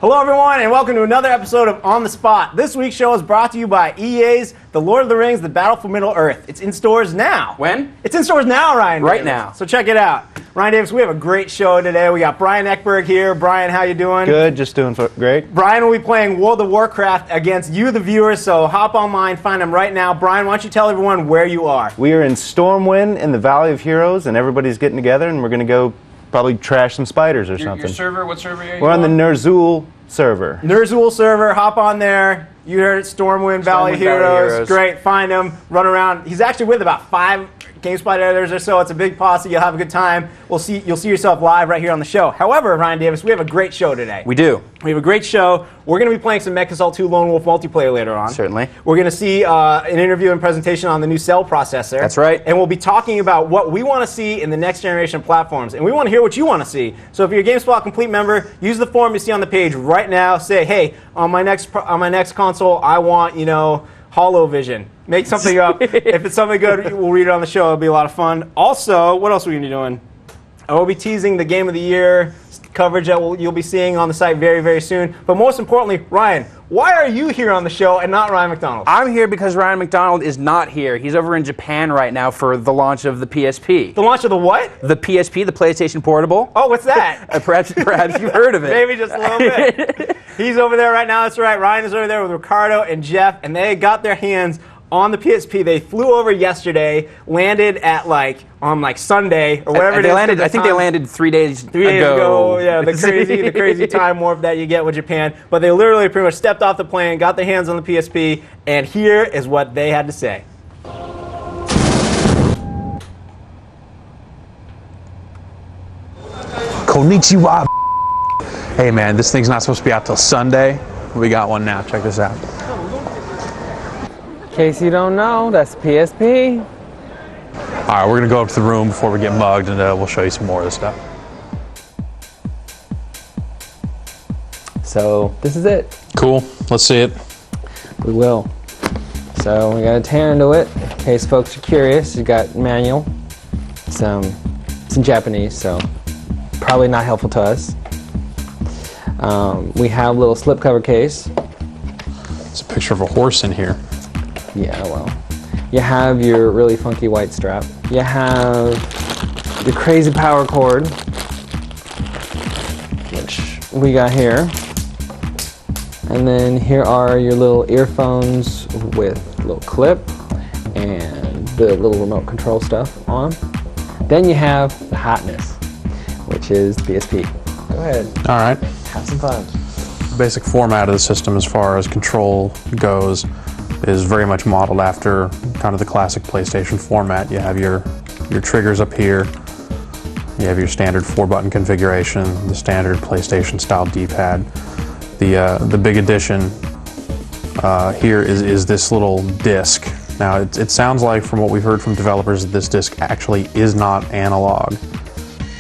Hello everyone and welcome to another episode of On the Spot. This week's show is brought to you by EA's The Lord of the Rings, The Battle for Middle-earth. It's in stores now. When? It's in stores now, Ryan Right Davis. now. So check it out. Ryan Davis, we have a great show today. We got Bryan Ekberg here. Bryan, how you doing? Good, just doing great. Bryan will be playing World of Warcraft against you, the viewers, so hop online, find him right now. Bryan, why don't you tell everyone where you are? We are in Stormwind in the Valley of Heroes, and everybody's getting together, and we're going to go probably trash some spiders or something. Your server, what server are you We're on the Ner'zhul server. Ner'zhul server, hop on there. You heard it, Stormwind Valley Heroes. Great, find him, run around. He's actually with about 5 GameSpot editors or so. It's a big posse. You'll have a good time. You'll see yourself live right here on the show. However, Ryan Davis, we have a great show today. We do. We have a great show. We're going to be playing some MechAssault 2 Lone Wolf multiplayer later on. Certainly. We're going to see an interview and presentation on the new Cell processor. That's right. And we'll be talking about what we want to see in the next generation of platforms. And we want to hear what you want to see. So if you're a GameSpot Complete member, use the form you see on the page right now. Say, hey, on my next console, I want, HoloVision. Make something up. If it's something good, we'll read it on the show. It'll be a lot of fun. Also, what else are we going to be doing? We'll be teasing the Game of the Year coverage that you'll be seeing on the site very, very soon. But most importantly, Ryan, why are you here on the show and not Ryan McDonald? I'm here because Ryan McDonald is not here. He's over in Japan right now for the launch of the PSP. The launch of the what? The PSP, the PlayStation Portable. Oh, what's that? Perhaps you've heard of it. Maybe just a little bit. He's over there right now. That's right. Ryan is over there with Ricardo and Jeff, and they got their hands on the PSP. They flew over yesterday, landed at on Sunday or whatever it is. I think they landed 3 days ago. 3 days ago, yeah, the crazy time warp that you get with Japan. But they literally pretty much stepped off the plane, got their hands on the PSP, and here is what they had to say. Konnichiwa. Hey man, this thing's not supposed to be out till Sunday. We got one now. Check this out. In case you don't know, that's PSP. All right, we're gonna go up to the room before we get mugged, and we'll show you some more of this stuff. So this is it. Cool. Let's see it. We will. So we gotta tear into it. In case folks are curious, you got manual. It's in Japanese, so probably not helpful to us. We have a little slipcover case. It's a picture of a horse in here. Yeah, well. You have your really funky white strap. You have the crazy power cord, which we got here. And then here are your little earphones with a little clip and the little remote control stuff on. Then you have the hotness, which is the PSP. Go ahead. All right. Have some fun. Basic format of the system as far as control goes is very much modeled after kind of the classic PlayStation format. You have your triggers up here. You have your standard 4-button configuration, the standard PlayStation style D-pad. The big addition here is this little disc. Now it sounds like, from what we've heard from developers, that this disc actually is not analog,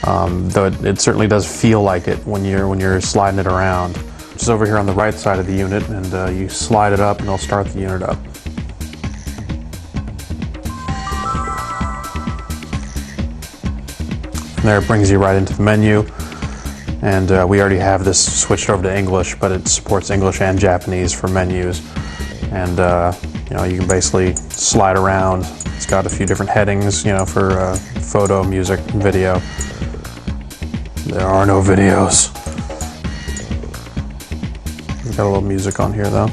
though it certainly does feel like it when you're sliding it around. It's over here on the right side of the unit, and you slide it up and it'll start the unit up. From there it brings you right into the menu, and we already have this switched over to English, but it supports English and Japanese for menus. And you can basically slide around. It's got a few different headings, for photo, music, video. There are no videos. Got a little music on here though.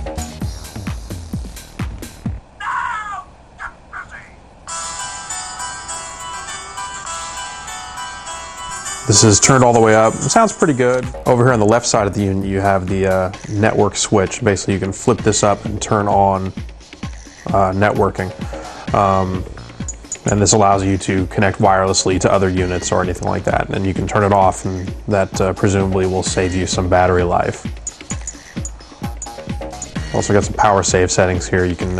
This is turned all the way up. It sounds pretty good. Over here on the left side of the unit, you have the network switch. Basically, you can flip this up and turn on networking. And this allows you to connect wirelessly to other units or anything like that. And you can turn it off, and that presumably will save you some battery life. Also got some power save settings here. You can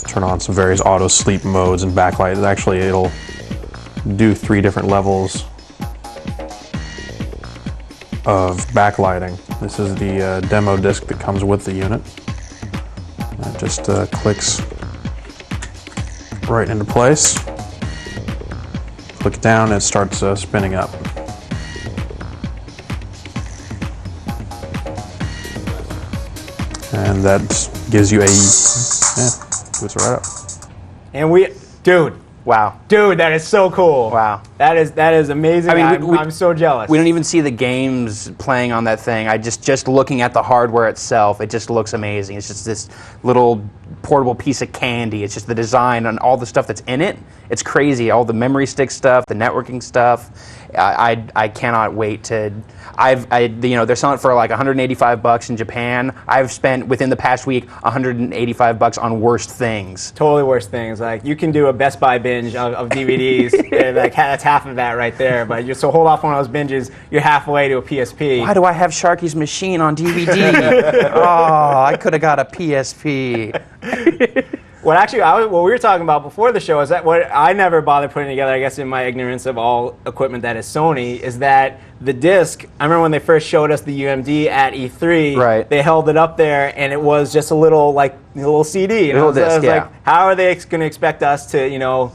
turn on some various auto sleep modes and backlight. Actually, it'll do 3 different levels of backlighting. This is the demo disc that comes with the unit. It just clicks right into place. Click down and it starts spinning up. and that gives you a boots right up. And dude. Wow. Dude, that is so cool. Wow. That is amazing. I mean, I'm so jealous. We don't even see the games playing on that thing. I just looking at the hardware itself, it just looks amazing. It's just this little portable piece of candy. It's just the design and all the stuff that's in it. It's crazy. All the memory stick stuff, the networking stuff. I cannot wait to. They're selling it for like $185 in Japan. I've spent within the past week $185 on worst things. Totally worst things. Like you can do a Best Buy binge of DVDs, and like that's half of that right there. But so hold off one of those binges. You're halfway to a PSP. Why do I have Sharky's Machine on DVD? Oh, I could have got a PSP. What we were talking about before the show is that what I never bothered putting together, I guess in my ignorance of all equipment that is Sony, is that the disc, I remember when they first showed us the UMD at E3, right. They held it up there and it was just a little CD. Little disc, yeah. Like, how are they going to expect us to,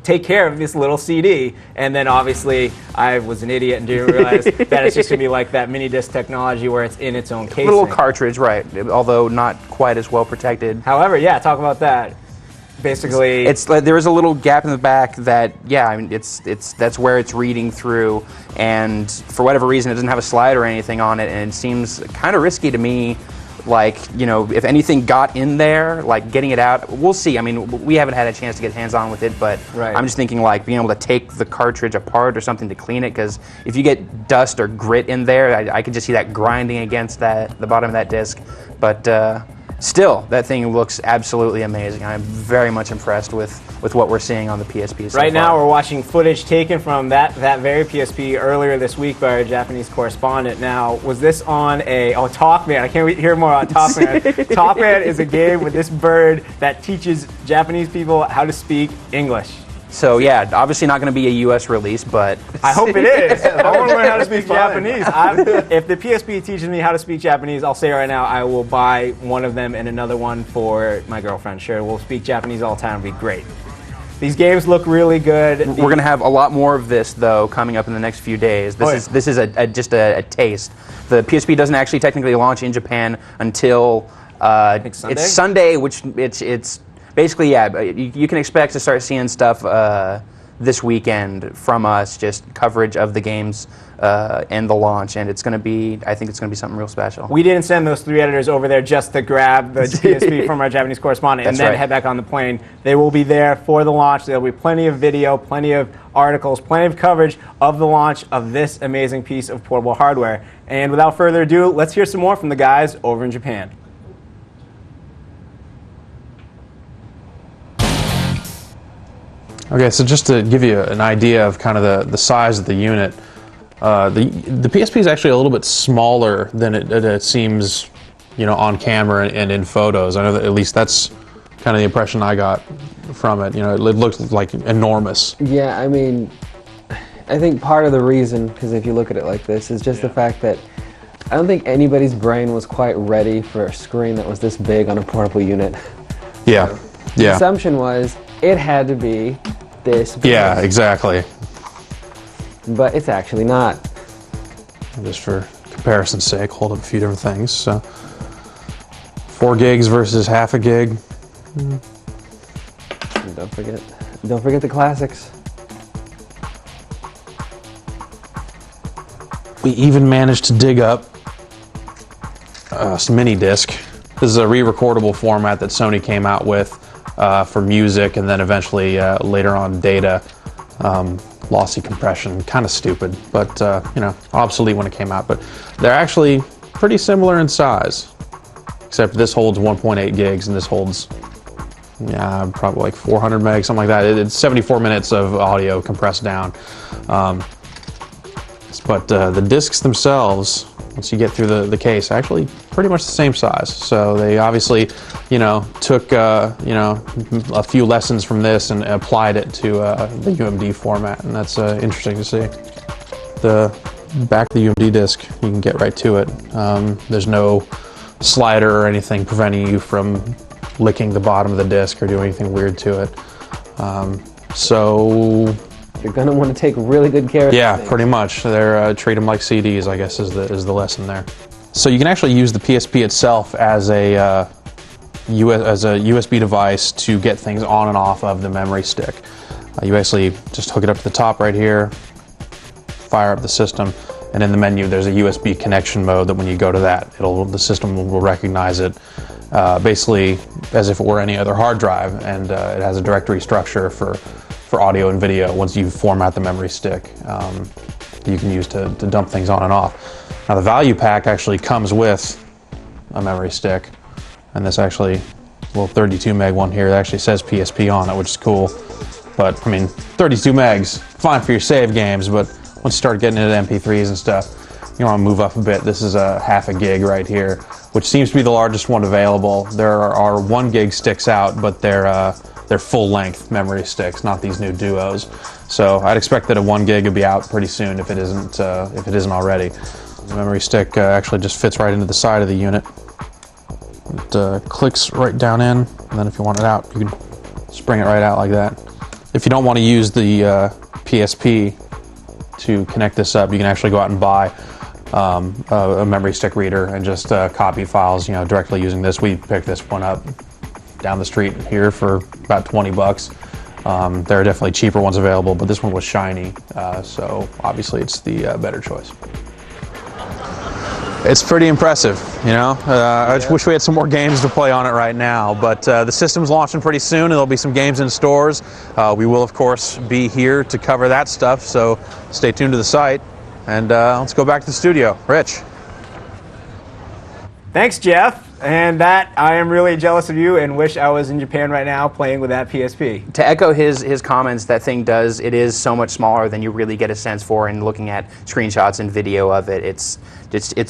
take care of this little CD? And then obviously I was an idiot and didn't realize that it's just going to be like that mini disc technology where it's in its own casing. Little cartridge, right, although not quite as well protected. However, yeah, talk about that. Basically, it's there is a little gap in the back that, yeah, I mean, that's where it's reading through, and for whatever reason it doesn't have a slide or anything on it, and it seems kind of risky to me. Like, if anything got in there, like getting it out, we'll see. I mean, we haven't had a chance to get hands-on with it, but right. I'm just thinking like being able to take the cartridge apart or something to clean it, because if you get dust or grit in there, I could just see that grinding against the bottom of that disc. But still, that thing looks absolutely amazing. I'm very much impressed with what we're seeing on the PSP so Right now, far. we're watching footage taken from that very PSP earlier this week by our Japanese correspondent. Now, was this on Talkman? I can't hear more on Talkman. Talkman is a game with this bird that teaches Japanese people how to speak English. So yeah, obviously not going to be a U.S. release, but I hope it is. I want to learn how to speak Japanese. If the PSP teaches me how to speak Japanese, I'll say right now I will buy one of them and another one for my girlfriend. Sure, we'll speak Japanese all the time. It'll be great. These games look really good. We're going to have a lot more of this, though, coming up in the next few days. This is just a taste. The PSP doesn't actually technically launch in Japan until it's Sunday, which it's basically, yeah, you can expect to start seeing stuff this weekend from us, just coverage of the games and the launch, and it's going to be, I think it's going to be something real special. We didn't send those 3 editors over there just to grab the PSP from our Japanese correspondent and then head back on the plane. They will be there for the launch. There will be plenty of video, plenty of articles, plenty of coverage of the launch of this amazing piece of portable hardware. And without further ado, let's hear some more from the guys over in Japan. Okay, so just to give you an idea of kind of the size of the unit, the PSP is actually a little bit smaller than it seems, on camera and in photos. I know that at least that's kind of the impression I got from it. It looked like enormous. Yeah, I mean, I think part of the reason, because if you look at it like this, is just the fact that I don't think anybody's brain was quite ready for a screen that was this big on a portable unit. Yeah, The yeah. assumption was it had to be this big. Yeah, exactly. But it's actually not. Just for comparison's sake, hold up a few different things. So, 4 gigs versus half a gig. And don't forget the classics. We even managed to dig up some mini disc. This is a re-recordable format that Sony came out with for music, and then eventually later on data. Lossy compression, kind of stupid, but obsolete when it came out. But they're actually pretty similar in size, except this holds 1.8 gigs and this holds probably like 400 megs, something like that. It's 74 minutes of audio compressed down. But the discs themselves, once you get through the case, actually pretty much the same size. So they obviously, took a few lessons from this and applied it to the UMD format, and that's interesting to see. The back of the UMD disc, you can get right to it. There's no slider or anything preventing you from licking the bottom of the disc or doing anything weird to it. So you're gonna want to take really good care of yeah, things. pretty much. They're treat them like CDs, I guess, is the lesson there. So you can actually use the PSP itself as a USB device to get things on and off of the memory stick. You basically just hook it up to the top right here, fire up the system, and in the menu there's a USB connection mode that when you go to that, the system will recognize it basically as if it were any other hard drive, and it has a directory structure for audio and video once you format the memory stick that you can use to dump things on and off. Now the value pack actually comes with a memory stick, and this actually little 32 meg one here that actually says PSP on it, which is cool. But I mean, 32 megs, fine for your save games, but once you start getting into MP3s and stuff, you want to move up a bit. This is a half a gig right here, which seems to be the largest one available. There are 1 gig sticks out, but they're full-length memory sticks, not these new duos. So I'd expect that a 1 gig would be out pretty soon if it isn't already. The memory stick actually just fits right into the side of the unit. It clicks right down in, and then if you want it out, you can spring it right out like that. If you don't want to use the PSP to connect this up, you can actually go out and buy a memory stick reader and just copy files, directly using this. We picked this one up down the street here for about 20 bucks. There are definitely cheaper ones available, but this one was shiny, so obviously it's the better choice. It's pretty impressive, I just wish we had some more games to play on it right now, but the system's launching pretty soon, and there'll be some games in stores. We will, of course, be here to cover that stuff, so stay tuned to the site, and let's go back to the studio. Rich. Thanks, Jeff. And that, I am really jealous of you and wish I was in Japan right now playing with that PSP. To echo his comments, that thing it is so much smaller than you really get a sense for in looking at screenshots and video of it. It's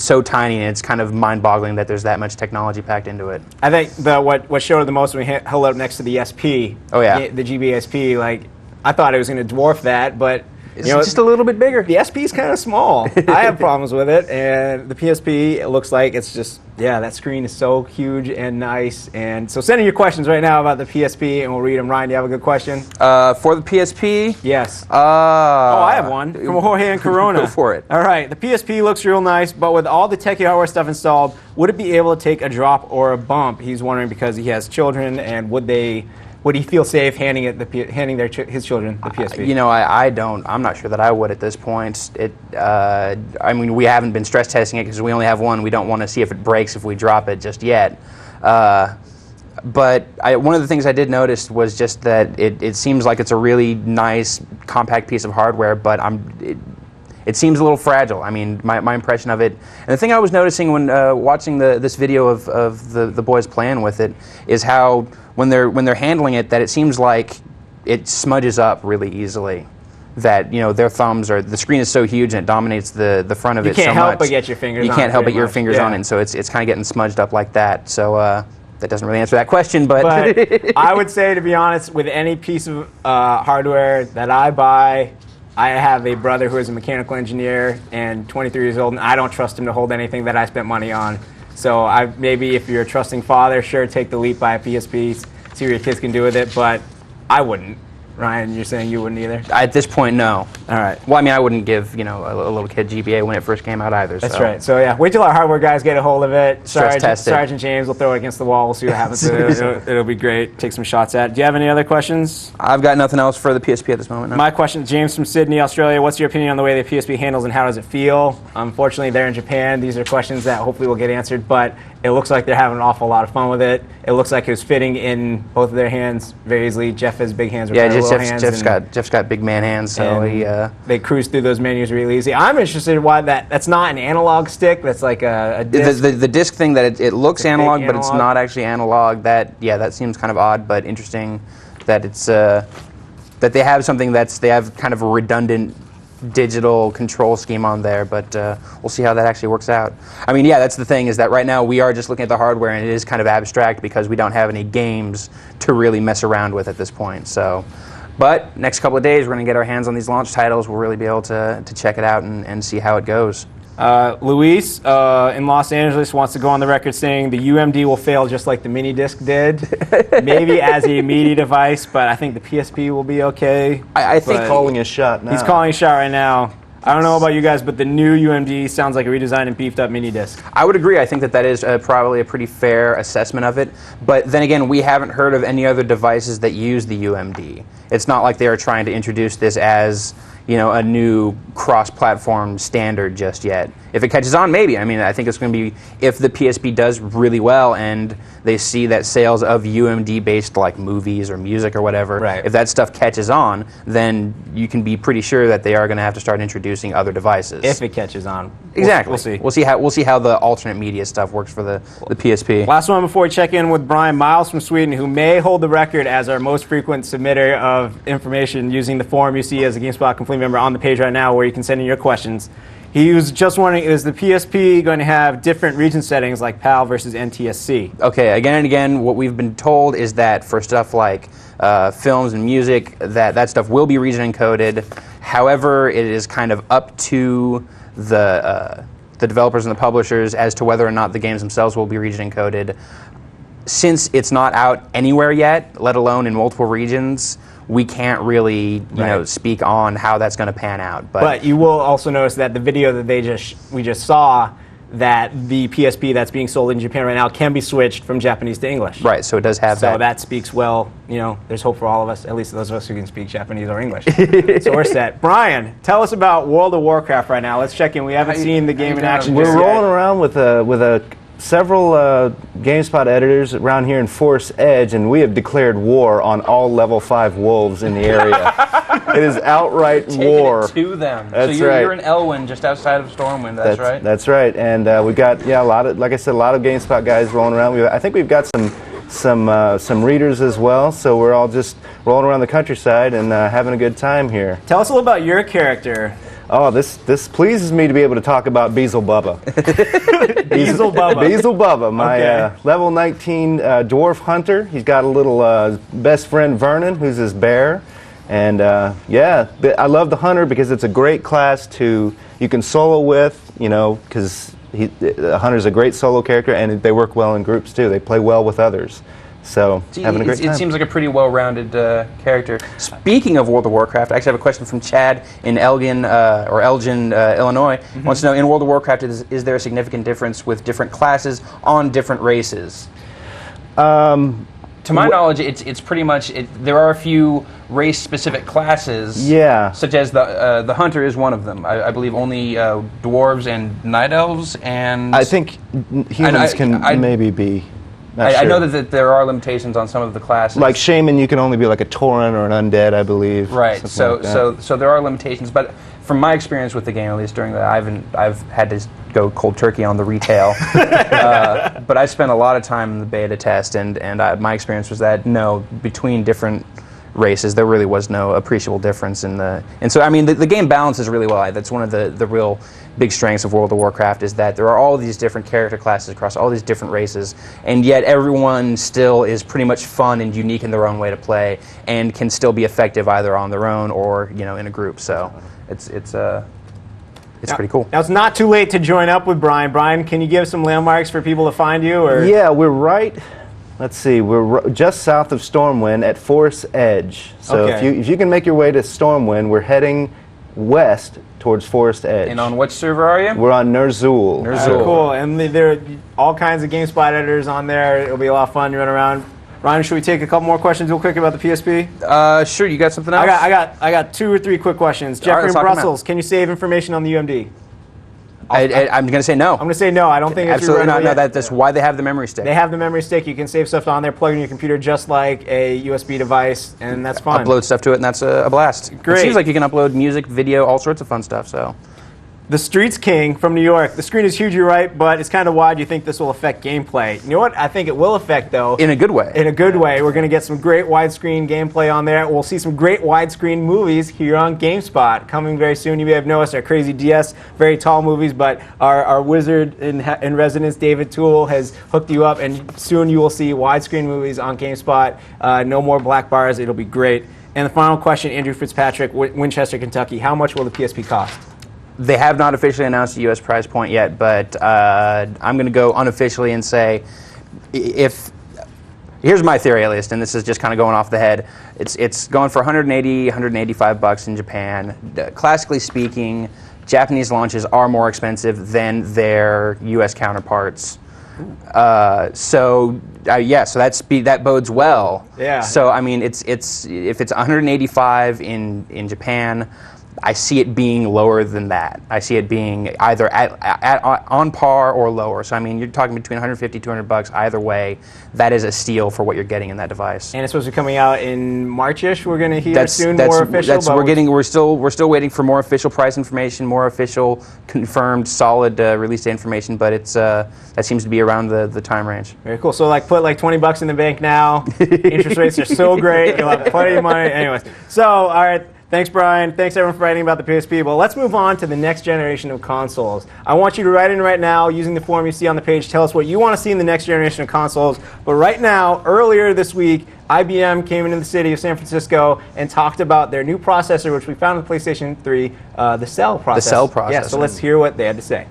so tiny, and it's kind of mind-boggling that there's that much technology packed into it. I think what showed the most when we held it up next to the SP, oh yeah, the GBSP, I thought it was going to dwarf that, but it's just a little bit bigger. The SP is kind of small. I have problems with it, and the PSP, it looks like it's just, that screen is so huge and nice. And so send in your questions right now about the PSP, and we'll read them. Ryan, do you have a good question? For the PSP? Yes. I have one from Jorge and Corona. Go for it. All right. The PSP looks real nice, but with all the techie hardware stuff installed, would it be able to take a drop or a bump? He's wondering because he has children, and would he feel safe handing his children the PSP? I don't. I'm not sure that I would at this point. We haven't been stress testing it because we only have one. We don't want to see if it breaks if we drop it just yet. But one of the things I did notice was just that it seems like it's a really nice, compact piece of hardware, but it seems a little fragile. My impression of it, and the thing I was noticing when watching this video of the boys playing with it is how when they're handling it, that it seems like it smudges up really easily. That their thumbs the screen is so huge and it dominates the front of it so much. You can't help but get your fingers on it. You can't help but get your fingers on it, and so it's kind of getting smudged up like that. So that doesn't really answer that question, but I would say, to be honest, with any piece of hardware that I buy, I have a brother who is a mechanical engineer and 23 years old, and I don't trust him to hold anything that I spent money on. So maybe if you're a trusting father, sure, take the leap, buy a PSP, see what your kids can do with it, but I wouldn't. Ryan, you're saying you wouldn't either? At this point, no. All right. Well, I wouldn't give a little kid GBA when it first came out either. That's right. So wait till our hardware guys get a hold of it. Sergeant James will throw it against the wall. We'll see what happens with it. It'll be great. Take some shots at it. Do you have any other questions? I've got nothing else for the PSP at this moment. No. My question, James from Sydney, Australia. What's your opinion on the way the PSP handles and how does it feel? Unfortunately, they're in Japan. These are questions that hopefully will get answered, but it looks like they're having an awful lot of fun with it. It looks like it was fitting in both of their hands very easily. Jeff has big hands. Jeff's got big man hands, so they cruise through those menus really easy. I'm interested in why that's not an analog stick. That's like a disc. The disc thing that it looks analog, but it's not actually analog. That seems kind of odd, but interesting that it's that they have something they have kind of a redundant digital control scheme on there, but we'll see how that actually works out. That's the thing, is that right now we are just looking at the hardware, and it is kind of abstract because we don't have any games to really mess around with at this point. So, but next couple of days we're going to get our hands on these launch titles. We'll really be able to check it out and see how it goes. Luis in Los Angeles wants to go on the record saying the UMD will fail just like the mini disc did. Maybe as a media device, but I think the PSP will be okay. I think calling his shot now. He's calling his shot right now. I don't know about you guys, but the new UMD sounds like a redesigned and beefed up mini disc. I would agree. I think that is probably a pretty fair assessment of it. But then again, we haven't heard of any other devices that use the UMD. It's not like they are trying to introduce this as, you know, a new cross-platform standard just yet. If it catches on, maybe. I mean, I think it's going to be, if the PSP does really well and they see that sales of UMD-based like movies or music or whatever, right. if that stuff catches on, then you can be pretty sure that they are going to have to start introducing other devices. If it catches on. Exactly. We'll see. We'll see how the alternate media stuff works for the PSP. Last one before we check in with Brian, Miles from Sweden, who may hold the record as our most frequent submitter of information using the forum you see as a GameSpot Complete member on the page right now where you can send in your questions. He was just wondering, is the PSP going to have different region settings like PAL versus NTSC? Okay, again and again, what we've been told is that for stuff like films and music, that stuff will be region encoded. However, it is kind of up to the developers and the publishers as to whether or not the games themselves will be region encoded. Since it's not out anywhere yet, let alone in multiple regions, we can't really, you know, speak on how that's going to pan out. But you will also notice that the video that we just saw, that the PSP that's being sold in Japan right now can be switched from Japanese to English. Right, so it does have that. So that speaks well, you know, there's hope for all of us, at least those of us who can speak Japanese or English. So we're set. Brian, tell us about World of Warcraft right now. Let's check in. We haven't seen the game in action We're just rolling yet. around with several GameSpot editors around here in Forest Edge, and we have declared war on all level 5 wolves in the area. It is outright war. Taking it to them. That's so right. You're in Elwyn, just outside of Stormwind. That's right. That's right. And we got a lot of, like I said, a lot of GameSpot guys rolling around. I think we've got some readers as well. So we're all just rolling around the countryside and having a good time here. Tell us a little about your character. Oh, this pleases me to be able to talk about Beezle Bubba. Beezle Bubba. Beezle Bubba, my Okay. level 19 dwarf hunter. He's got a little best friend Vernon, who's his bear. And I love the hunter because it's a great class you can solo with, you know, because the hunter's a great solo character, and they work well in groups too. They play well with others. So, having a great time. It seems like a pretty well-rounded character. Speaking of World of Warcraft, I actually have a question from Chad in Elgin, Illinois. Wants to know, in World of Warcraft, is there a significant difference with different classes on different races? To my knowledge, it's pretty much, there are a few race-specific classes, such as the Hunter is one of them. I believe only dwarves and night elves, and I think humans can maybe be. I know that there are limitations on some of the classes. Like Shaman, you can only be like a Tauren or an Undead, I believe. Right. So there are limitations, but from my experience with the game, at least during that, I've had to go cold turkey on the retail, but I spent a lot of time in the beta test, and my experience was that between different races there really was no appreciable difference and so I mean the game balances really well. That's one of the real big strengths of World of Warcraft, is that there are all these different character classes across all these different races, and yet everyone still is pretty much fun and unique in their own way to play, and can still be effective either on their own or in a group. So it's pretty cool. Now, it's not too late to join up with Brian. Brian, can you give some landmarks for people to find you? Or? Yeah, we're right. Let's see. We're just south of Stormwind at Forest Edge. So if you can make your way to Stormwind, we're heading west towards Forest Edge. And on which server are you? We're on Ner'zhul. Cool. And there are all kinds of GameSpot editors on there. It'll be a lot of fun to run around. Ryan, should we take a couple more questions real quick about the PSP? Sure. You got something else? I got 2 or 3 quick questions. Jeffrey in Brussels, can you save information on the UMD? I'm going to say no. I'm going to say no. I don't think it's absolutely not. No, that's why they have the memory stick. They have the memory stick. You can save stuff on there, plug it in your computer just like a USB device, and that's fine. Upload stuff to it, and that's a blast. Great. It seems like you can upload music, video, all sorts of fun stuff. So. The Streets King from New York. The screen is huge, you're right, but it's kind of wide. You think this will affect gameplay. You know what I think it will affect, though? In a good way. In a good way. We're going to get some great widescreen gameplay on there. We'll see some great widescreen movies here on GameSpot. Coming very soon. You may have noticed our Crazy DS, very tall movies, but our wizard in residence, David Toole, has hooked you up, and soon you will see widescreen movies on GameSpot. No more black bars. It'll be great. And the final question, Andrew Fitzpatrick, Winchester, Kentucky. How much will the PSP cost? They have not officially announced the U.S. price point yet, but I'm going to go unofficially and say, here's my theory at least, and this is just kind of going off the head. It's going for $180, $185 in Japan. Classically speaking, Japanese launches are more expensive than their U.S. counterparts. So that bodes well. Yeah. So I mean, if it's 185 in Japan, I see it being lower than that. I see it being either on par or lower. So I mean, you're talking between 150, 200 bucks either way. That is a steal for what you're getting in that device. And it's supposed to be coming out in March-ish. We're going to hear soon more official. We're still waiting for more official price information, more official confirmed solid release date information. But it's that seems to be around the time range. Very cool. So put like $20 in the bank now. Interest rates are so great. You'll have plenty of money. Anyways, so all right. Thanks, Brian. Thanks, everyone, for writing about the PSP. Well, let's move on to the next generation of consoles. I want you to write in right now using the form you see on the page. Tell us what you want to see in the next generation of consoles. But right now, earlier this week, IBM came into the city of San Francisco and talked about their new processor, which we found in the PlayStation 3, the Cell processor. The Cell processor. Yeah, so let's hear what they had to say.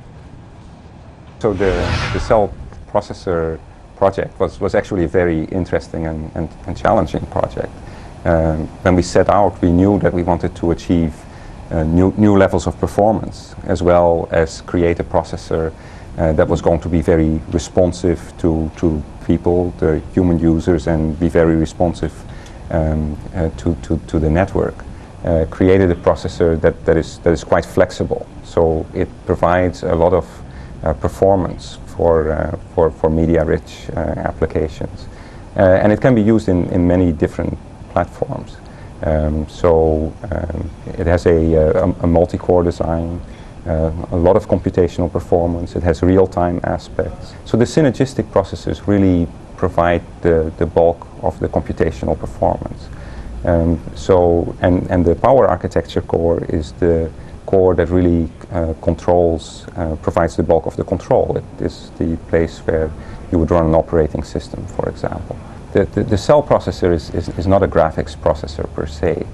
So the Cell processor project was actually a very interesting and challenging project. When we set out, we knew that we wanted to achieve new levels of performance, as well as create a processor that was going to be very responsive to people, the human users, and be very responsive to the network. Created a processor that is quite flexible, so it provides a lot of performance for media-rich applications, and it can be used in many different platforms. It has a multi-core design, a lot of computational performance. It has real-time aspects. So the synergistic processors really provide the bulk of the computational performance. And the power architecture core is the core that really provides the bulk of the control. It is the place where you would run an operating system, for example. The Cell processor is not a graphics processor per se,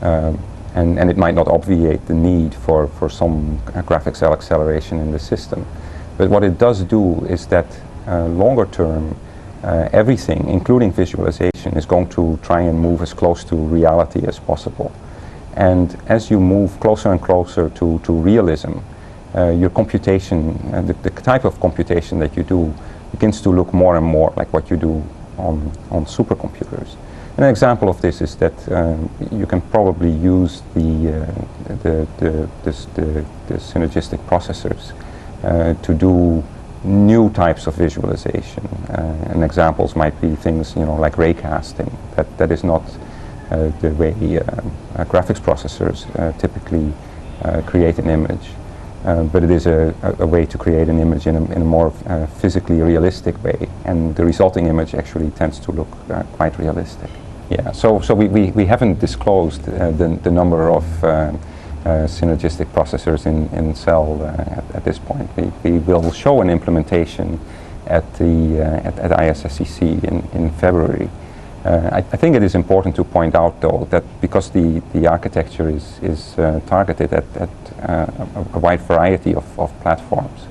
and it might not obviate the need for some graphics acceleration in the system. But what it does do is that longer term, everything, including visualization, is going to try and move as close to reality as possible. And as you move closer and closer to realism, your computation, the type of computation that you do, begins to look more and more like what you do on supercomputers. An example of this is that you can probably use the synergistic processors to do new types of visualization. And examples might be things like raycasting. That is not the way graphics processors typically create an image. But it is a way to create an image in a more physically realistic way, and the resulting image actually tends to look quite realistic. Yeah, so we haven't disclosed the number of synergistic processors in Cell at this point. We will show an implementation at ISSCC in February. I think it is important to point out, though, that because the architecture is targeted at a wide variety of platforms,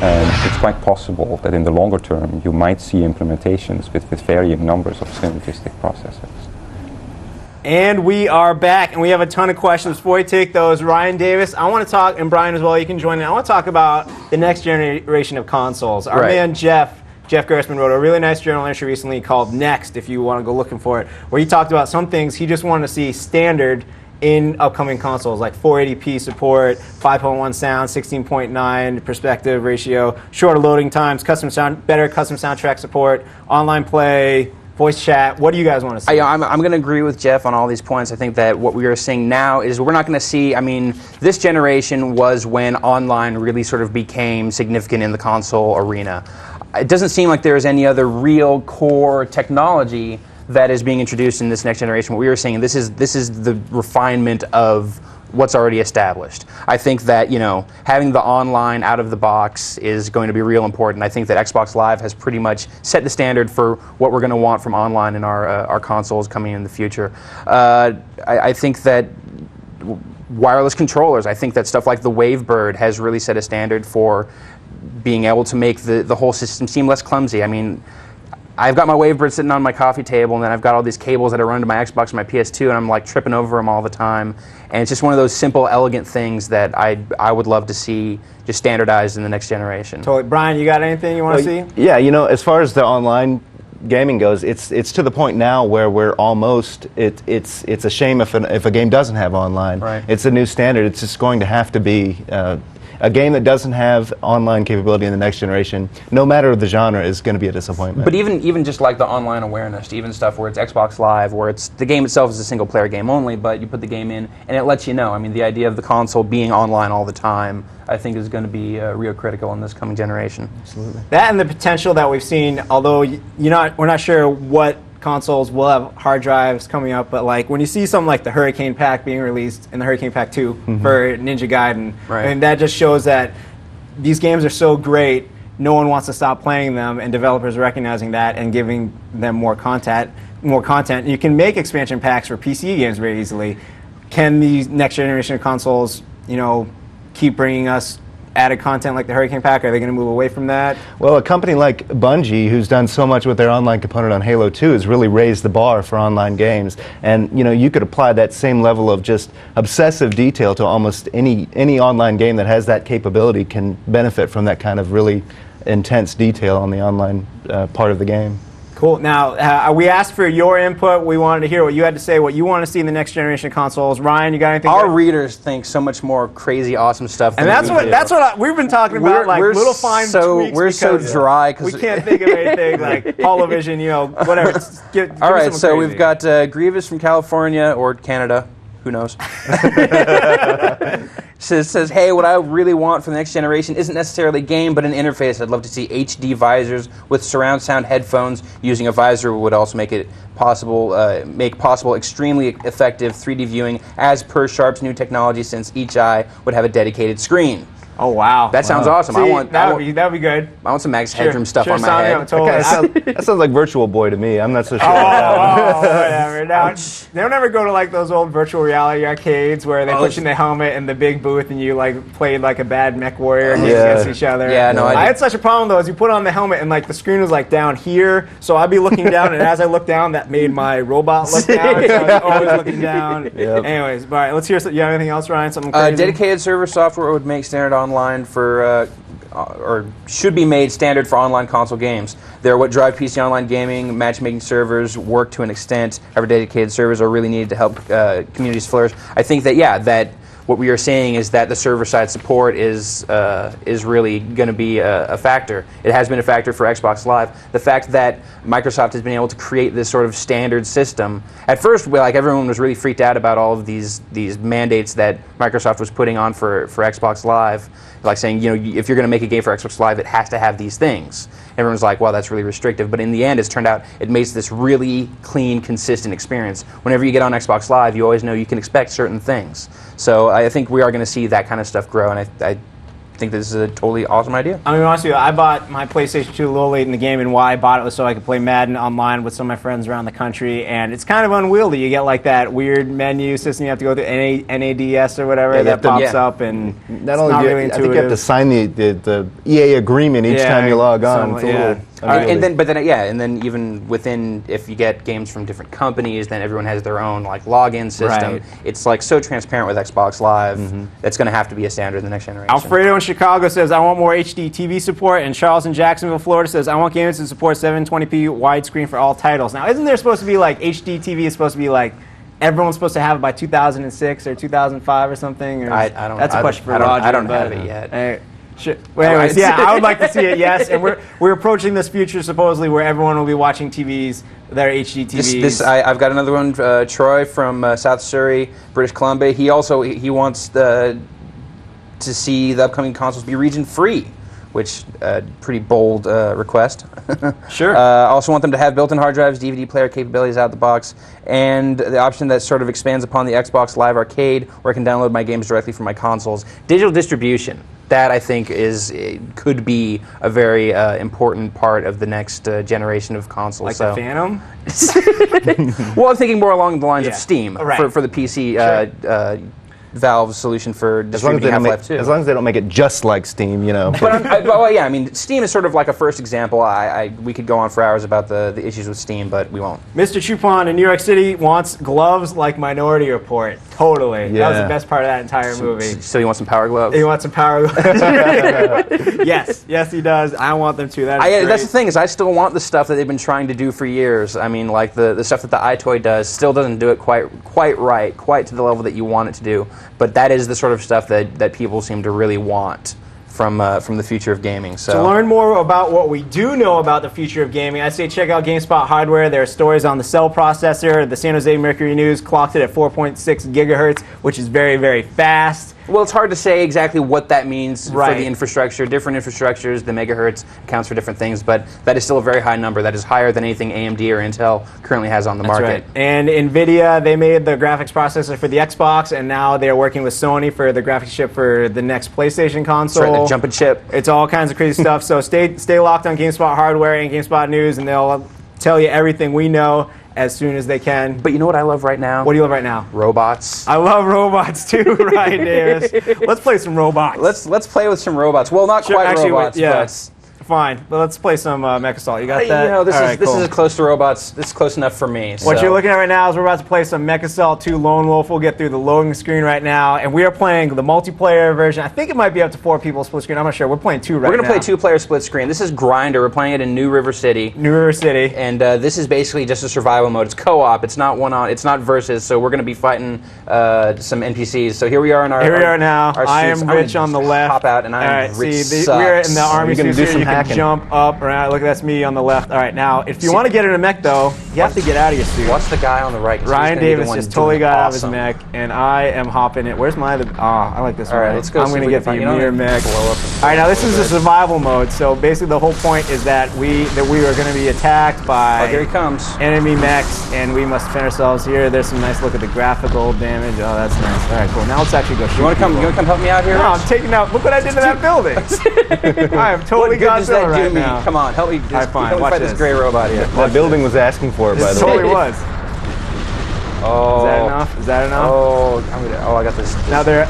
it's quite possible that in the longer term you might see implementations with varying numbers of synergistic processors. And we are back, and we have a ton of questions. Before we take those, Ryan Davis, I want to talk, and Brian as well, you can join in. I want to talk about the next generation of consoles. Our man Jeff Gerstmann wrote a really nice journal entry recently called Next, if you want to go looking for it, where he talked about some things he just wanted to see standard in upcoming consoles, like 480p support, 5.1 sound, 16.9 perspective ratio, shorter loading times, better custom soundtrack support, online play, voice chat. What do you guys want to see? I'm going to agree with Jeff on all these points. I think that what we are seeing now is we're not going to see, this generation was when online really sort of became significant in the console arena. It doesn't seem like there is any other real core technology that is being introduced in this next generation. What we are seeing, this is the refinement of what's already established. I think that having the online out of the box is going to be real important. I think that Xbox Live has pretty much set the standard for what we're going to want from online in our consoles coming in the future. I think that wireless controllers, I think that stuff like the Wavebird has really set a standard for being able to make the whole system seem less clumsy. I've got my Wavebird sitting on my coffee table, and then I've got all these cables that I run to my Xbox and my PS2, and I'm like tripping over them all the time. And it's just one of those simple, elegant things that I would love to see just standardized in the next generation. Totally. Brian, you got anything you want to see? Yeah, as far as the online gaming goes, it's to the point now where we're almost it's a shame if a game doesn't have online. Right. It's a new standard. It's just going to have to be a game that doesn't have online capability in the next generation, no matter the genre, is going to be a disappointment. But even just like the online awareness, even stuff where it's Xbox Live, where it's the game itself is a single player game only, but you put the game in and it lets you know. I mean, the idea of the console being online all the time, I think, is going to be real critical in this coming generation. Absolutely. That and the potential that we've seen, although we're not sure what consoles will have hard drives coming up, but like when you see something like the Hurricane Pack being released and the Hurricane Pack 2 for Ninja Gaiden, Right. and that just shows that these games are so great, no one wants to stop playing them, and developers are recognizing that and giving them more content. You can make expansion packs for PC games very easily. Can these next generation of consoles, keep bringing us added content like the Hurricane Pack? Are they going to move away from that? Well, a company like Bungie, who's done so much with their online component on Halo 2, has really raised the bar for online games. And you could apply that same level of just obsessive detail to almost any online game that has that capability can benefit from that kind of really intense detail on the online part of the game. Cool. Now, we asked for your input. We wanted to hear what you had to say, what you want to see in the next generation of consoles. Ryan, you got anything? Our readers think so much more crazy, awesome stuff. And than we do. that's what we've been talking about, little fine tweaks. We're so dry we can't think of anything like Holovision, whatever. All right, so we've got Grievous from California or Canada. Who knows? says, hey, what I really want for the next generation isn't necessarily a game, but an interface. I'd love to see HD visors with surround sound headphones. Using a visor would also make possible extremely effective 3D viewing as per Sharp's new technology, since each eye would have a dedicated screen. Oh, wow. That sounds awesome. See, that would be good. I want some Max Headroom stuff on my head. Totally. That sounds like Virtual Boy to me. I'm not so sure. Whatever. Now, they don't ever go to like those old virtual reality arcades where they put you in the helmet and the big booth and you like played like a bad mech warrior against each other. Yeah, no, I had such a problem though, as you put on the helmet and like the screen was like down here, so I'd be looking down, and as I looked down, that made my robot look down, so I was always looking down. Yep. Anyways, all right, let's hear. You have anything else, Ryan? Something crazy? Dedicated server software would make standard online for or should be made standard for online console games. They're what drive PC online gaming. Matchmaking servers work to an extent. However, dedicated servers are really needed to help communities flourish. I think that what we are saying is that the server-side support is really going to be a factor. It has been a factor for Xbox Live. The fact that Microsoft has been able to create this sort of standard system. At first, everyone was really freaked out about all of these mandates that Microsoft was putting on for Xbox Live, like saying, if you're going to make a game for Xbox Live, it has to have these things. Everyone's like, well, that's really restrictive. But in the end, it's turned out it makes this really clean, consistent experience. Whenever you get on Xbox Live, you always know you can expect certain things. So I think we are going to see that kind of stuff grow, and I think this is a totally awesome idea. I mean, honestly, I bought my PlayStation 2 a little late in the game, and why I bought it was so I could play Madden online with some of my friends around the country, and it's kind of unwieldy. You get like that weird menu system you have to go through, NADS or whatever, that pops up, and not only not do really I intuitive. think you have to sign the EA agreement each time you log on. It's a little and then even within, if you get games from different companies, then everyone has their own login system. Right. It's so transparent with Xbox Live. That's going to have to be a standard in the next generation. Alfredo in Chicago says, I want more HD TV support, and Charles in Jacksonville, Florida says, I want games to support 720p widescreen for all titles. Now, isn't there supposed to be HD TV is supposed to be everyone's supposed to have it by 2006 or 2005 or something? Or I don't. That's a question for Roger. I don't have it yet. Sure. Well, anyways, I would like to see it, yes. And we're approaching this future, supposedly, where everyone will be watching TVs that are HD TVs. I've got another one, Troy from South Surrey, British Columbia. He wants to see the upcoming consoles be region-free, which pretty bold request. Sure. I also want them to have built-in hard drives, DVD player capabilities out of the box, and the option that sort of expands upon the Xbox Live Arcade, where I can download my games directly from my consoles. Digital distribution. That, I think, could be a very important part of the next generation of consoles. The Phantom? Well, I'm thinking more along the lines of Steam right. for the PC Valve's solution for As long as, distributing Half-Life 2. as long as they don't make it just like Steam, you know. But well, yeah, I mean, Steam is sort of like a first example. We could go on for hours about the issues with Steam, but we won't. Mr. Chupon in New York City wants gloves like Minority Report. Totally. That was Yeah. the best part of that entire movie. So you want some power gloves? He wants some power gloves. Yes, he does. I want them too. That's That's the thing, is I still want the stuff that they've been trying to do for years. I mean, like the stuff that the iToy does still doesn't do it quite right, quite to the level that you want it to do. But that is the sort of stuff that people seem to really want from the future of gaming. So to learn more about what we do know about the future of gaming, I say check out GameSpot Hardware. There are stories on the Cell processor. The San Jose Mercury News clocked it at 4.6 gigahertz, which is very, very fast. Well, it's hard to say exactly what that means Right. for the infrastructure. Different infrastructures, the megahertz accounts for different things, but that is still a very high number. That is higher than anything AMD or Intel currently has on the That's market. right. And NVIDIA, they made the graphics processor for the Xbox, and now they're working with Sony for the graphics chip for the next PlayStation console. That's right, the jumping chip. It's all kinds of crazy stuff. So stay locked on GameSpot Hardware and GameSpot News, and they'll tell you everything we know as soon as they can. But you know what I love right now? What do you love right now? Robots. I love robots too, Ryan Davis. Let's play some robots. Let's play with some robots. Well, not quite actually, robots, yeah. but Fine, but let's play some MechAssault. You got that? you know, this All is right, this cool. is as close to robots. This is close enough for me. What so. you're looking at right now is we're about to play some MechAssault 2 Lone Wolf. We'll get through the loading screen right now, and we are playing the multiplayer version. I think it might be up to 4 people split screen. I'm not sure. We're playing 2 right now. We're gonna play 2-player split screen. This is Grinder. We're playing it in New River City. New River City. And this is basically just a survival mode. It's co-op. It's not one on. It's not versus. So we're going to be fighting some NPCs. So here we are in our. Here we are now. our I suits. am I'm Rich gonna on the left. Hop out, and All I'm right, Rich. see, Sucks. we're in the army You're gonna suits do here. some You can hacking. jump up. Right, look, that's me on the left. All right, now if you want to get in a mech though, you have to get out of your suit. Watch the guy on the right. 'cause he's Ryan gonna be the Davis one just doing totally got out of his awesome. mech, and I am hopping it. Where's my? I like this All one. right, let's go. I'm see going if to we get can find- the you know, mirror mech. blow up All right, now this is a little bit. survival mode. So basically, the whole point is that we are going to be attacked by Oh, here he comes. enemy mechs, and we must defend ourselves here. There's some nice look at the graphical damage. Oh, that's nice. All right, cool. Now let's actually go shoot. You want to come? people. You want to come help me out here? No, Rich? I'm taking out. Look what I did to that building. I am totally What good does that Godzilla do right me? now. Come on, help me. All right, fine. Help me Watch fight this. this gray robot here. That building was asking for it, by This the way. totally was. Oh. Is that enough? Is that enough? Oh, I got this. Now there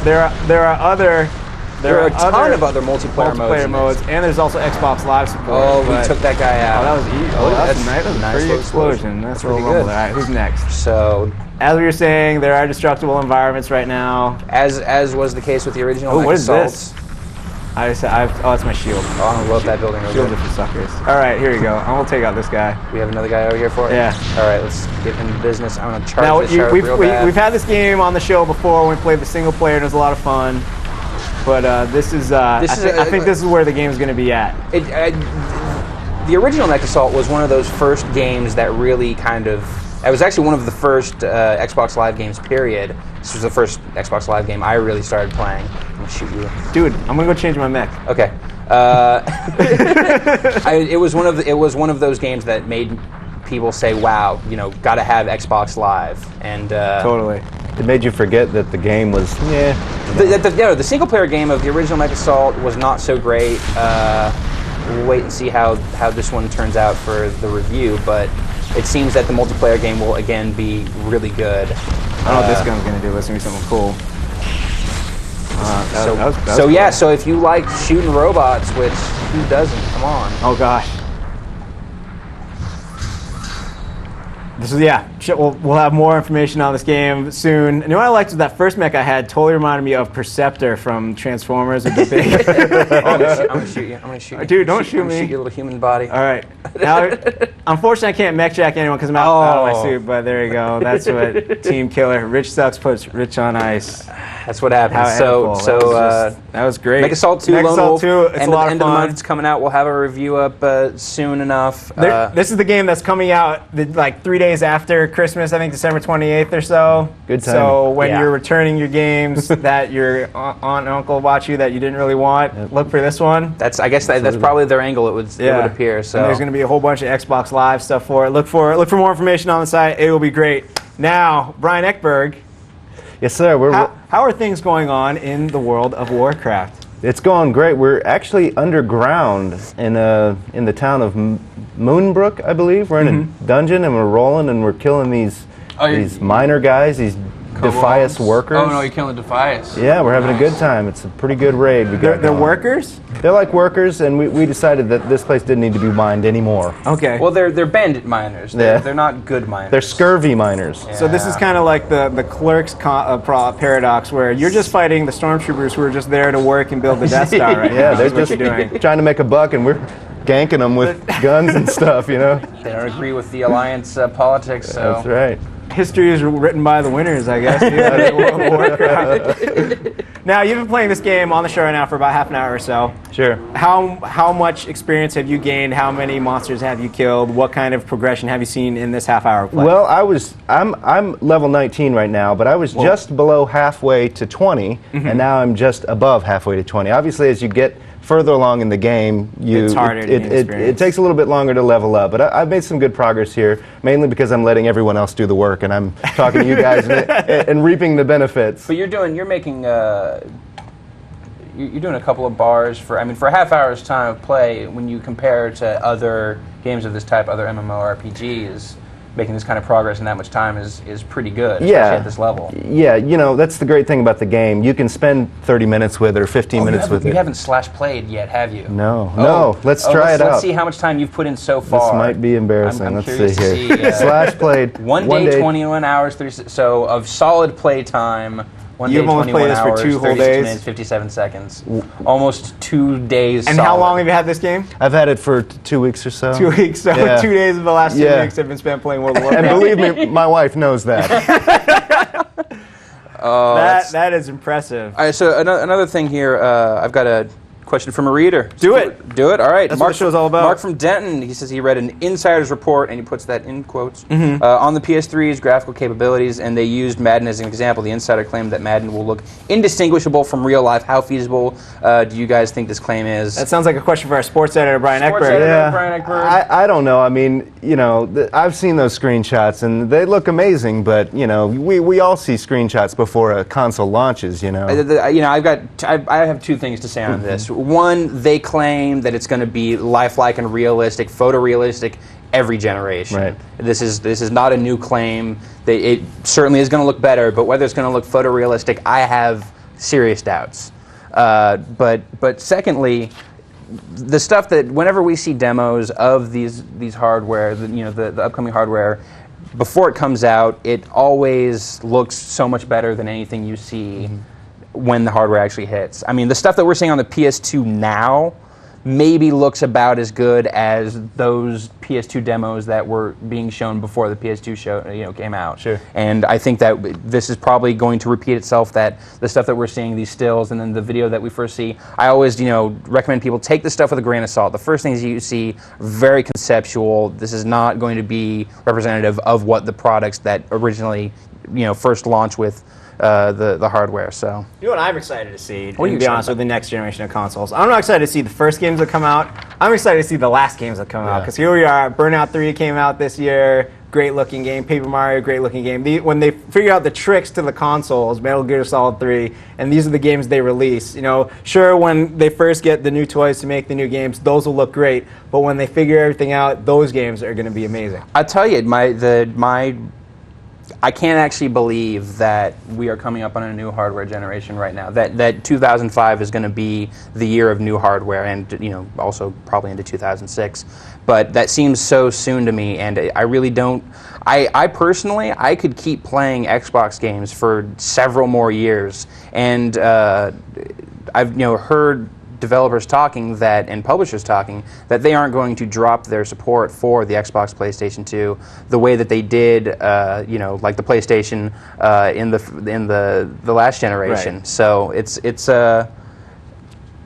are a ton of other multiplayer modes. in modes, this. and there's also Xbox Live support. Oh, we but- took that guy out. Oh, that was easy. Oh, Look, that's nice. That was a nice pretty little explosion. That's pretty really good. All right, who's next? So, As we were saying, there are destructible environments right now. as was the case with the original Oh, what is MechAssault. this? Oh, it's my shield. Oh, I'm gonna load that building over Shields are there. for suckers. All right, here we go. I'm gonna take out this guy. We have another guy over here for it? Yeah. All right, let's get into business. I'm gonna charge Now this shark real bad. we've had this game on the show before. When we played the single player, and it was a lot of fun. But this is I think this is where the game is going to be at. The original MechAssault was one of those first games that really kind of. It was actually one of the first Xbox Live games, period. This was the first Xbox Live game I really started playing. I'm gonna shoot you. Dude, I'm going to go change my mech. Okay. It was one of those games that made people say, "Wow, gotta have Xbox Live." And Totally. It made you forget that the game was, the single player game of the original MechAssault was not so great. We'll wait and see how this one turns out for the review, but it seems that the multiplayer game will again be really good. I don't know what this gun's going to do. Let's see something cool. That was Yeah, cool. so if you like shooting robots, which who doesn't? Come on. Oh gosh. This is we'll have more information on this game soon. You know what I liked was that first mech I had totally reminded me of Perceptor from Transformers with the big. I'm gonna shoot you. I'm gonna shoot you. Dude, don't shoot I'm gonna me. shoot your little human body. All right. Now, unfortunately, I can't mech jack anyone because I'm out of my suit. But there you go. That's what Team Killer. Rich sucks puts Rich on ice. That's what happens. That was great. MechAssault 2, Lone MechAssault Wolf. 2. It's a lot of end of the fun. month, it's coming out. We'll have a review up soon enough. This is the game that's coming out like 3 days after Christmas, I think December 28th or so. Good time. So when Yeah. you're returning your games that your aunt and uncle bought you that you didn't really want, look for this one. I guess that's probably their angle. It would appear. So And there's going to be a whole bunch of Xbox Live stuff for it. Look for more information on the site. It will be great. Now, Bryan Ekberg, yes, sir. how are things going on in the world of Warcraft? It's going great. We're actually underground in the town of Moonbrook, I believe. We're in a dungeon and we're rolling and we're killing these miner guys, these Defias workers. Oh no, you're killing Defias. Yeah, we're having a good time. It's a pretty good raid. They're workers? They're like workers, and we decided that this place didn't need to be mined anymore. Okay. Well, they're bandit miners. They're not good miners. They're scurvy miners. So this is kind of like the Clerks paradox, where you're just fighting the stormtroopers who are just there to work and build the Death Star right now. Yeah, they're That's what just you're doing. trying to make a buck, and we're ganking them with guns and stuff, you know? They don't agree with the alliance politics, so That's right. History is written by the winners, I guess. Yeah, World of Warcraft. Now, you've been playing this game on the show right now for about half an hour or so. Sure. How much experience have you gained? How many monsters have you killed? What kind of progression have you seen in this half hour of play? Well, I'm level 19 right now, but I was just below halfway to 20, and now I'm just above halfway to 20. Obviously, as you get further along in the game, it's harder to gain it experience. takes a little bit longer to level up. But I've made some good progress here, mainly because I'm letting everyone else do the work, and I'm talking to you guys and reaping the benefits. But you're making you're doing a couple of bars for a half hour's time of play. When you compare to other games of this type, other MMORPGs, making this kind of progress in that much time is pretty good, especially at this level. Yeah, you know, that's the great thing about the game. You can spend 30 minutes with it or 15 minutes with it. You haven't /played yet, have you? No. Let's try it out. Let's see how much time you've put in so far. This might be embarrassing. I'm Let's curious see to here. see, /played. One day, 21 hours, 36, so of solid play time. You've only played this for 2 whole 36 days? minutes, 57 seconds. Almost 2 days And solid. how long have you had this game? I've had it for 2 weeks or so. 2 weeks. So 2 days of the last 2 weeks have been spent playing World of Warcraft. And believe me, my wife knows that. That is impressive. All right, so another thing here, I've got a question from a reader. Do it. Do it. All right. That's what the show's all about. Mark from Denton. He says he read an insider's report, and he puts that in quotes, on the PS3's graphical capabilities, and they used Madden as an example. The insider claimed that Madden will look indistinguishable from real life. How feasible do you guys think this claim is? That sounds like a question for our sports editor, Bryan Sports Ekberg. editor, Bryan Ekberg. I don't know. I mean, you know, I've seen those screenshots, and they look amazing, but, you know, we all see screenshots before a console launches, you know. I have 2 things to say on this. One, they claim that it's going to be lifelike and realistic, photorealistic every generation. Right. This is not a new claim. It certainly is going to look better, but whether it's going to look photorealistic, I have serious doubts. But secondly, the stuff that whenever we see demos of these hardware, the upcoming hardware, before it comes out, it always looks so much better than anything you see when the hardware actually hits. I mean, the stuff that we're seeing on the PS2 now maybe looks about as good as those PS2 demos that were being shown before the PS2 show, came out. Sure. And I think that this is probably going to repeat itself, that the stuff that we're seeing, these stills, and then the video that we first see, I always, recommend people take this stuff with a grain of salt. The first things you see, very conceptual. This is not going to be representative of what the products that originally, first launched with the hardware. So You know what I'm excited to see, What are you to be honest, excited with the next generation of consoles? I'm not excited to see the first games that come out. I'm excited to see the last games that come out. Because here we are, Burnout 3 came out this year, great looking game. Paper Mario, great looking game. When they figure out the tricks to the consoles, Metal Gear Solid 3, and these are the games they release. Sure, when they first get the new toys to make the new games, those will look great. But when they figure everything out, those games are going to be amazing. I tell you, I can't actually believe that we are coming up on a new hardware generation right now. That 2005 is going to be the year of new hardware, and also probably into 2006. But that seems so soon to me, and I really don't. I personally, I could keep playing Xbox games for several more years, and I've heard developers talking and publishers talking that they aren't going to drop their support for the Xbox, PlayStation 2 the way that they did, like the PlayStation in the last generation. Right. So it's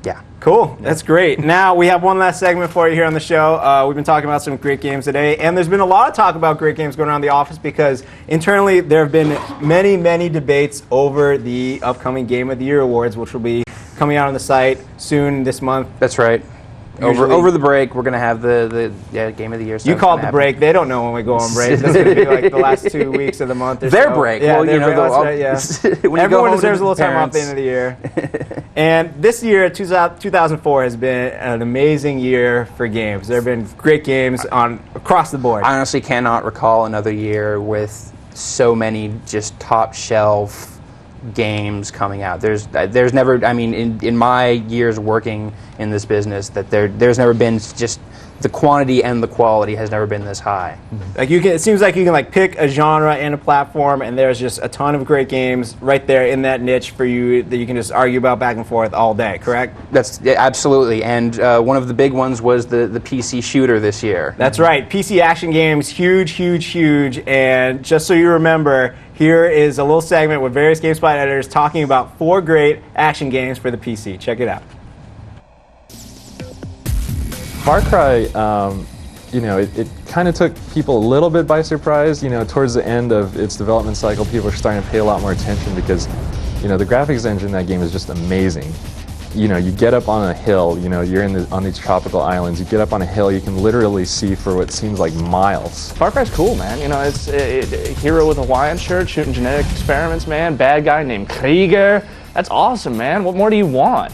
yeah. Cool. That's great. Now, we have one last segment for you here on the show. We've been talking about some great games today, and there's been a lot of talk about great games going around the office because internally there have been many, many debates over the upcoming Game of the Year awards, which will be coming out on the site soon this month. That's right. Over the break, we're going to have the Game of the Year. You called the break. They don't know when we go on break. That's going to be like the last 2 weeks of the month or Their so. break. Yeah, Well, their break. that's right, yeah. When you go Everyone home deserves to a little the time off at the end of the year. And this year, 2004, has been an amazing year for games. There have been great games across the board. I honestly cannot recall another year with so many just top shelf games coming out. There's never, I mean, in my years working in this business, that there's never been just the quantity and the quality has never been this high. Like it seems like you can like pick a genre and a platform, and there's just a ton of great games right there in that niche for you that you can just argue about back and forth all day. Correct? That's absolutely, and one of the big ones was the PC shooter this year. That's right. PC action games, huge, huge, huge. And just so you remember, here is a little segment with various GameSpot editors talking about 4 great action games for the PC. Check it out. Far Cry, it kind of took people a little bit by surprise. Towards the end of its development cycle, people are starting to pay a lot more attention because, the graphics engine in that game is just amazing. You get up on a hill, you're on these tropical islands, you get up on a hill, you can literally see for what seems like miles. Far Cry's cool, man. It's a hero with a Hawaiian shirt shooting genetic experiments, man. Bad guy named Krieger. That's awesome, man. What more do you want?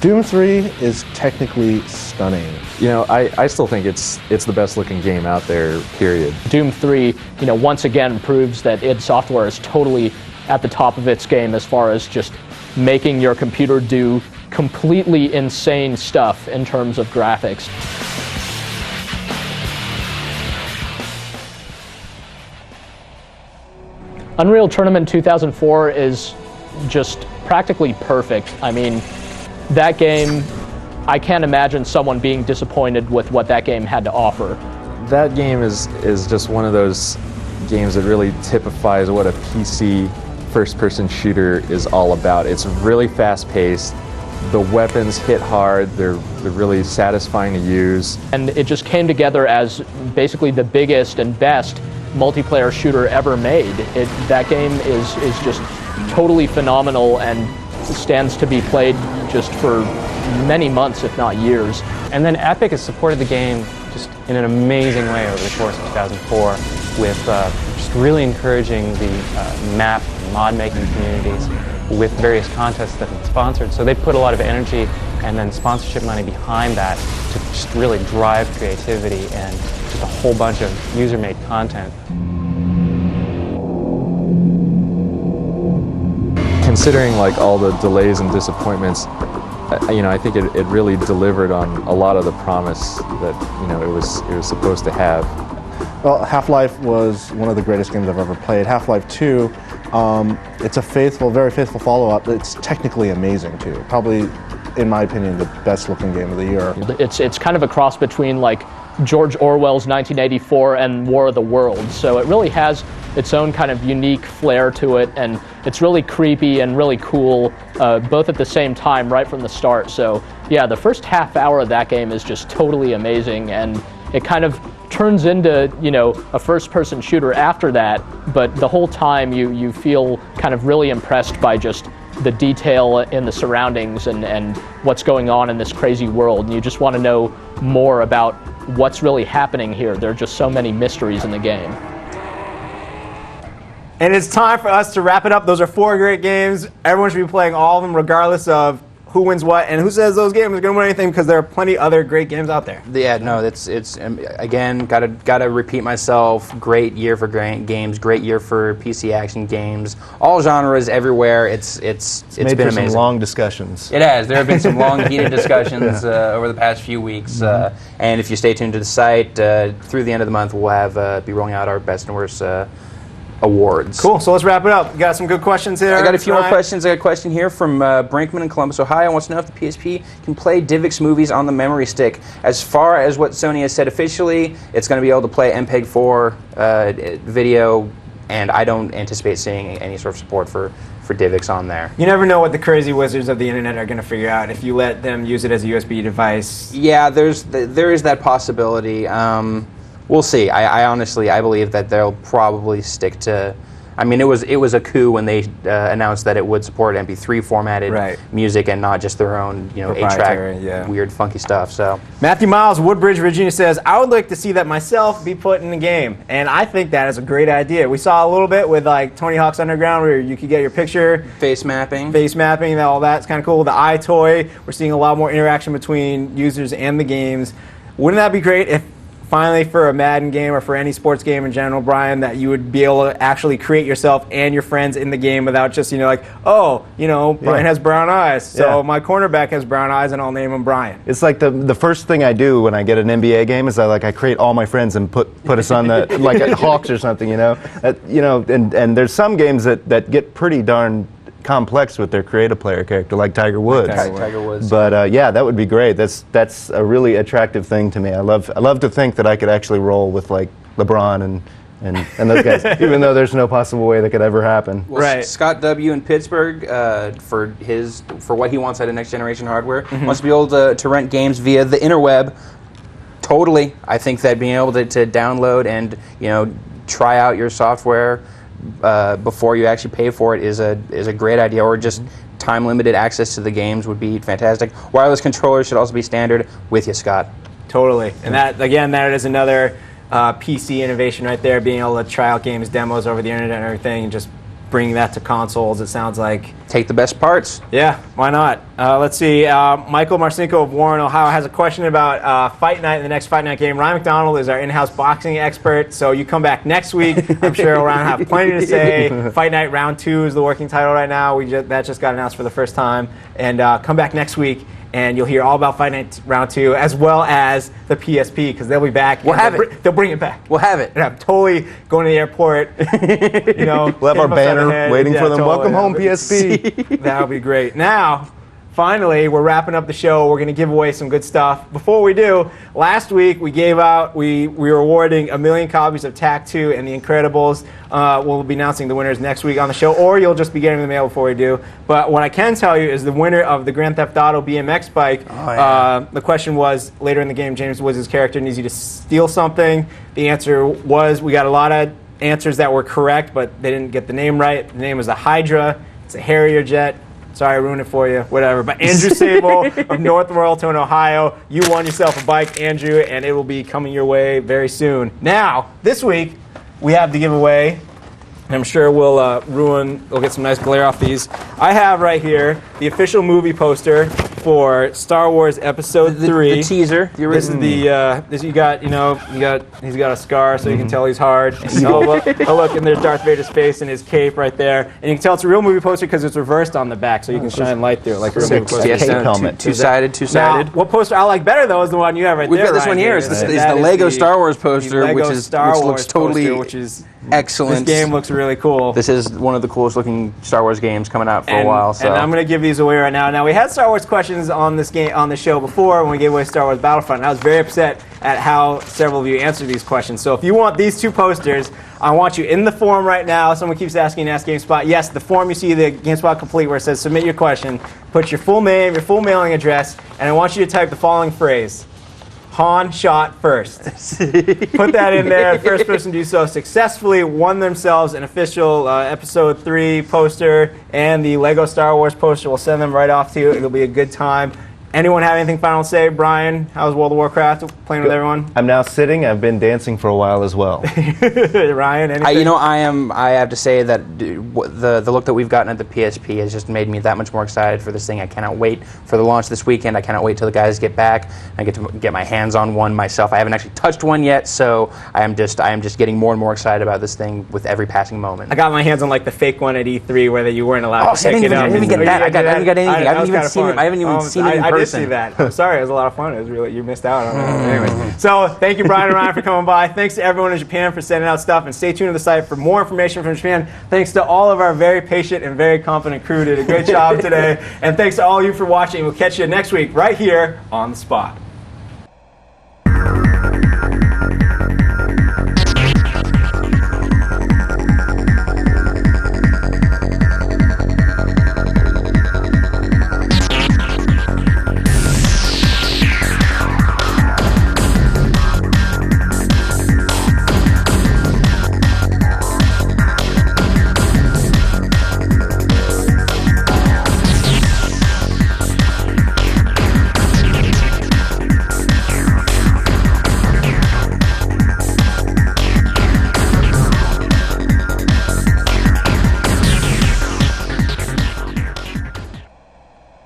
Doom 3 is technically stunning. I still think it's the best looking game out there, period. Doom 3, once again proves that id Software is totally at the top of its game as far as just making your computer do completely insane stuff in terms of graphics. Unreal Tournament 2004 is just practically perfect. I mean, that game, I can't imagine someone being disappointed with what that game had to offer. That game is just one of those games that really typifies what a PC first-person shooter is all about. It's really fast-paced. The weapons hit hard. They're really satisfying to use. And it just came together as basically the biggest and best multiplayer shooter ever made. That game is just totally phenomenal and stands to be played just for many months, if not years. And then Epic has supported the game just in an amazing way over the course of 2004 with just really encouraging the map and mod making communities with various contests that have sponsored. So they put a lot of energy and then sponsorship money behind that to just really drive creativity and just a whole bunch of user-made content. Considering all the delays and disappointments, I think it really delivered on a lot of the promise that it was supposed to have. Well, Half-Life was one of the greatest games I've ever played. Half-Life 2, it's a very faithful follow-up. It's technically amazing too. Probably, in my opinion, the best-looking game of the year. It's kind of a cross between George Orwell's 1984 and War of the Worlds. So it really has its own kind of unique flair to it, and it's really creepy and really cool, both at the same time right from the start. So yeah, the first half hour of that game is just totally amazing, and it kind of turns into a first-person shooter after that, but the whole time you feel kind of really impressed by just the detail in the surroundings and what's going on in this crazy world, and you just want to know more about what's really happening here. There are just so many mysteries in the game. And it's time for us to wrap it up. Those are 4 great games. Everyone should be playing all of them regardless of who wins what and who says those games are going to win anything, because there are plenty other great games out there. Yeah, no, it's again, gotta repeat myself. Great year for games, great year for PC action games. All genres, everywhere. It's Made been for some amazing. long discussions. It has. There have been some long, heated discussions over the past few weeks. And if you stay tuned to the site, through the end of the month, we'll have be rolling out our best and worst awards. Cool, so let's wrap it up. We got some good questions here. I got a few more questions. I got a question here from Brinkman in Columbus, Ohio. Wants to know if the PSP can play DivX movies on the memory stick. As far as what Sony has said officially, it's going to be able to play MPEG-4 video, and I don't anticipate seeing any sort of support for DivX on there. You never know what the crazy wizards of the internet are going to figure out if you let them use it as a USB device. Yeah, there is that possibility. We'll see. I honestly believe that they'll probably stick to. I mean, it was a coup when they announced that it would support MP3 formatted music and not just their own 8-track weird funky stuff. So Matthew Miles, Woodbridge, Virginia says, I would like to see that myself be put in the game, and I think that is a great idea. We saw a little bit with Tony Hawk's Underground where you could get your picture, face mapping, all that's kind of cool. The iToy, we're seeing a lot more interaction between users and the games. Wouldn't that be great if finally for a Madden game or for any sports game in general, Brian, that you would be able to actually create yourself and your friends in the game without just, like, oh, Brian has brown eyes, so my cornerback has brown eyes and I'll name him Brian. It's like the first thing I do when I get an NBA game is I create all my friends and put us on the like at Hawks or something, and there's some games that get pretty darn complex with their create a player character, like Tiger Woods. Tiger Woods. But that would be great. That's a really attractive thing to me. I love to think that I could actually roll with like LeBron and those guys, even though there's no possible way that could ever happen. Well, right. Scott W. in Pittsburgh, for what he wants out of next generation hardware, wants to be able to rent games via the interweb. Totally. I think that being able to download and try out your software before you actually pay for it is a great idea, or just time-limited access to the games would be fantastic. Wireless controllers should also be standard. With you, Scott. Totally. And that is another PC innovation right there, being able to try out games, demos over the internet and everything, and just bringing that to consoles, it sounds like. Take the best parts. Yeah, why not? Let's see. Michael Marcinko of Warren, Ohio, has a question about Fight Night, the next Fight Night game. Ryan McDonald is our in-house boxing expert, so you come back next week. I'm sure Ryan will have plenty to say. Fight Night Round 2 is the working title right now. That just got announced for the first time. And come back next week, and you'll hear all about Fight Night Round 2, as well as the PSP, because they'll be back. We'll have it. They'll bring it back. We'll have it. And I'm totally going to the airport. We'll have our banner waiting for them. Totally. Welcome home, PSP. That would be great. Now, finally, we're wrapping up the show. We're going to give away some good stuff. Before we do, last week we were awarding 1 million copies of TAC 2 and The Incredibles. We'll be announcing the winners next week on the show, or you'll just be getting the mail before we do. But what I can tell you is the winner of the Grand Theft Auto BMX bike. The question was, later in the game, James Woods' character needs you to steal something. The answer was, we got a lot of answers that were correct, but they didn't get the name right. The name was the Hydra. It's a Harrier jet. Sorry, I ruined it for you. Whatever. But Andrew Sable of North Royalton, Ohio, you won yourself a bike, Andrew, and it will be coming your way very soon. Now, this week, we have the giveaway, and I'm sure we'll get some nice glare off these. I have right here the official movie poster for Star Wars Episode 3. The teaser. This is he's got a scar, so you can tell he's hard. Oh look, and there's Darth Vader's face and his cape right there, and you can tell it's a real movie poster because it's reversed on the back, so you can shine light through it like a real movie poster. Yes, helmet. Two-sided. Now, what poster I like better though is the one you have right We've there. got this one here. It's the Lego Star Wars poster, which looks totally excellent. This game looks really cool. This is one of the coolest looking Star Wars games coming out for a while. So. And I'm going to give these away right now. Now, we had Star Wars questions on the show before when we gave away Star Wars Battlefront. And I was very upset at how several of you answered these questions. So if you want these two posters, I want you in the forum right now. Someone keeps asking, Ask GameSpot. Yes, the forum you see, the GameSpot Complete, where it says submit your question. Put your full name, your full mailing address, and I want you to type the following phrase. Han shot first. Put that in there. The first person to do so successfully won themselves an official Episode 3 poster and the Lego Star Wars poster. We'll send them right off to you. It'll be a good time. Anyone have anything final to say? Brian, how's World of Warcraft? Playing with everyone? I'm now sitting. I've been dancing for a while as well. Ryan, anything? I have to say that the look that we've gotten at the PSP has just made me that much more excited for this thing. I cannot wait for the launch this weekend. I cannot wait till the guys get back. I get to get my hands on one myself. I haven't actually touched one yet, so I am just getting more and more excited about this thing with every passing moment. I got my hands on like the fake one at E3 where you weren't allowed to pick it up. I didn't even get that. I didn't get anything. I haven't even seen it in person. I did see that. I'm sorry, it was a lot of fun. It was really, you missed out on it. Anyway, so thank you, Brian and Ryan, for coming by. Thanks to everyone in Japan for sending out stuff, and stay tuned to the site for more information from Japan. Thanks to all of our very patient and very confident crew who did a great job today, and thanks to all of you for watching. We'll catch you next week right here on The Spot.